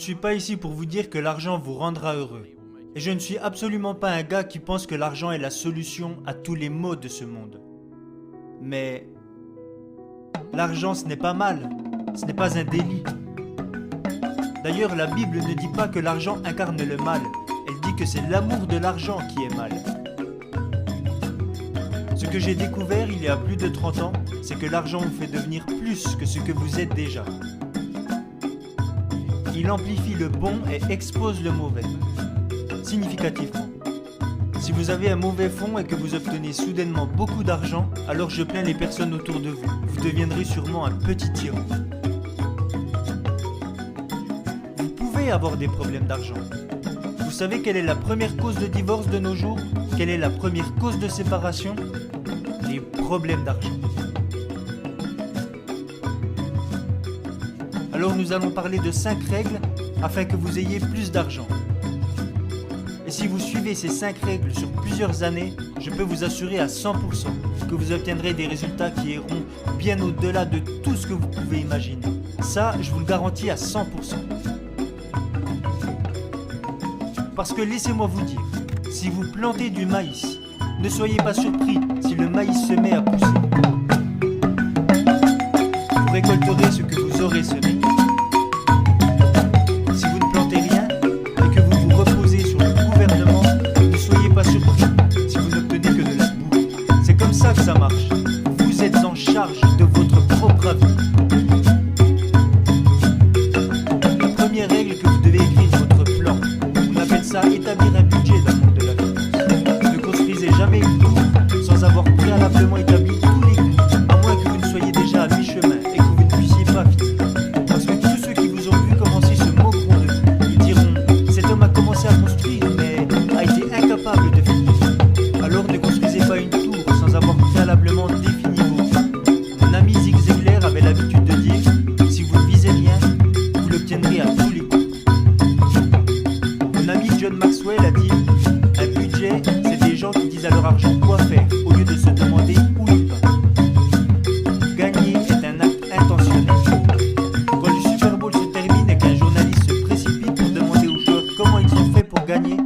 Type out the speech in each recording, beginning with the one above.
ne suis pas ici pour vous dire que l'argent vous rendra heureux. Et je ne suis absolument pas un gars qui pense que l'argent est la solution à tous les maux de ce monde. Mais l'argent, ce n'est pas mal, ce n'est pas un délit. D'ailleurs, la Bible ne dit pas que l'argent incarne le mal, elle dit que c'est l'amour de l'argent qui est mal. Ce que j'ai découvert il y a plus de 30 ans, c'est que l'argent vous fait devenir plus que ce que vous êtes déjà. Il amplifie le bon et expose le mauvais. Significativement. Si vous avez un mauvais fond et que vous obtenez soudainement beaucoup d'argent, alors je plains les personnes autour de vous. Vous deviendrez sûrement un petit tyran. Vous pouvez avoir des problèmes d'argent. Vous savez quelle est la première cause de divorce de nos jours? Quelle est la première cause de séparation? Les problèmes d'argent. Alors nous allons parler de 5 règles afin que vous ayez plus d'argent. Et si vous suivez ces 5 règles sur plusieurs années, je peux vous assurer à 100% que vous obtiendrez des résultats qui iront bien au-delà de tout ce que vous pouvez imaginer. Ça, je vous le garantis à 100%. Parce que laissez-moi vous dire, si vous plantez du maïs, ne soyez pas surpris si le maïs se met à pousser. Vous récolterez ce que vous aurez semé. Si vous ne plantez rien et que vous vous reposez sur le gouvernement, ne soyez pas surpris si vous n'obtenez que de la boue. C'est comme ça que ça marche. Vous êtes en charge de votre propre avenir. La première règle que vous devez écrire votre plan. On appelle ça établir un budget dans le monde de la finance. Ne construisez jamais une tour sans avoir préalablement établi tous les coûts, à moins que vous ne soyez déjà à mi-chemin et que vous ne puissiez pas finir. Parce que tous ceux qui vous ont vu commencer se moqueront de vous. Ils diront « Cet homme a commencé à construire, mais a été incapable de finir. » Alors ne construisez pas une tour sans avoir préalablement défini vos buts. Mon ami Zig Ziglar avait l'habitude de dire « Si vous ne visez rien, vous l'obtiendrez à tous les coups. » Mon ami John Maxwell a dit « Un budget, c'est des gens qui disent à leur argent quoi faire, au lieu de se demander où il va. » Gagner est un acte intentionnel. Quand le Super Bowl se termine et qu'un journaliste se précipite pour demander aux joueurs comment ils ont fait pour gagner,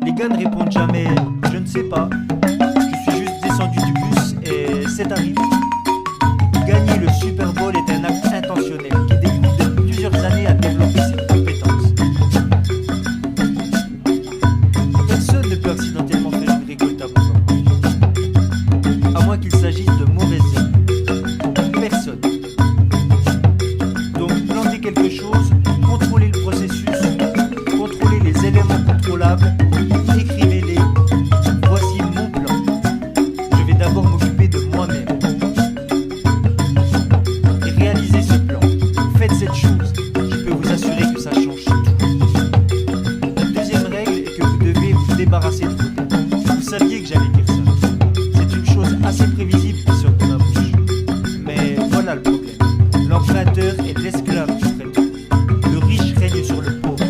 les gars ne répondent jamais « Je ne sais pas, je suis juste descendu du bus et c'est arrivé. » Gagner le Super Bowl est un acte intentionnel qui découle de plusieurs années à développer ses compétences. Personne ne peut accidentellement faire une récolte abondante, à moins qu'il s'agisse de mauvaises herbes. Personne. Donc plantez quelque chose, contrôlez le processus, contrôlez les éléments contrôlables, écrivez-les. Voici mon plan. Je vais d'abord m'occuper de moi-même. Et réalisez ce plan. Faites cette chose. Je peux vous assurer que ça change tout. La deuxième règle est que vous devez vous débarrasser de vos dettes. Vous saviez que j'allais dire ça. C'est une chose assez prévisible qui sort de ma bouche. Mais voilà le problème. L'emprunteur est l'esclave du prêteur. Le riche règne sur le pauvre.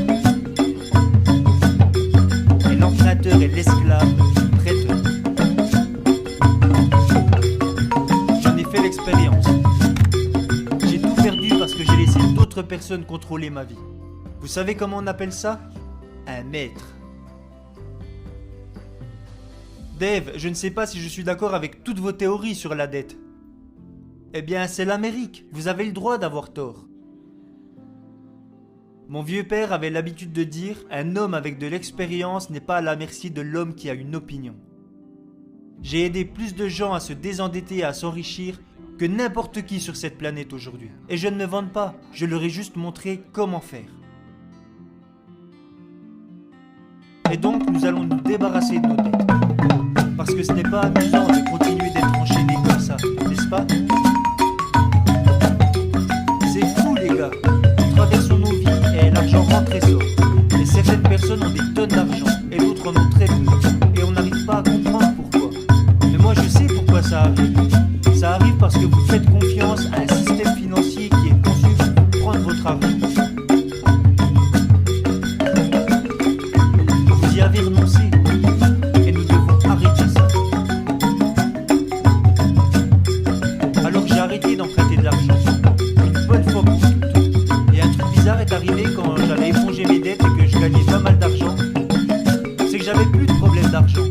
Et l'emprunteur est l'esclave du prêteur. J'en ai fait l'expérience. J'ai tout perdu parce que j'ai laissé d'autres personnes contrôler ma vie. Vous savez comment on appelle ça? Un maître. Dave, je ne sais pas si je suis d'accord avec toutes vos théories sur la dette. Eh bien, c'est l'Amérique. Vous avez le droit d'avoir tort. Mon vieux père avait l'habitude de dire « Un homme avec de l'expérience n'est pas à la merci de l'homme qui a une opinion. » J'ai aidé plus de gens à se désendetter et à s'enrichir que n'importe qui sur cette planète aujourd'hui. Et je ne me vante pas, je leur ai juste montré comment faire. Et donc, nous allons nous débarrasser de nos dettes. Parce que ce n'est pas amusant de continuer d'être enchaîné comme ça, n'est-ce pas? C'est fou les gars, nous traversons nos vies et l'argent rentre et sort. Et certaines personnes ont des tonnes d'argent et d'autres en ont très peu. Et on n'arrive pas à comprendre pourquoi. Mais moi je sais pourquoi ça arrive. Ça arrive parce que vous faites confiance à un système financier qui est conçu pour prendre votre argent. Vous y avez renoncé. Et nous devons arrêter ça. Alors j'ai arrêté d'emprunter de l'argent. Une bonne fois pour toutes. Et un truc bizarre est arrivé quand j'allais plus de problème d'argent.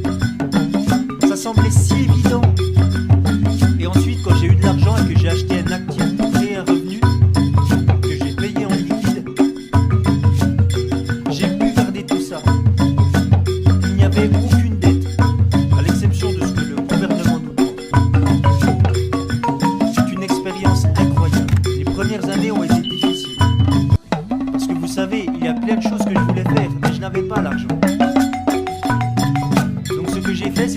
Ça semblait si évident.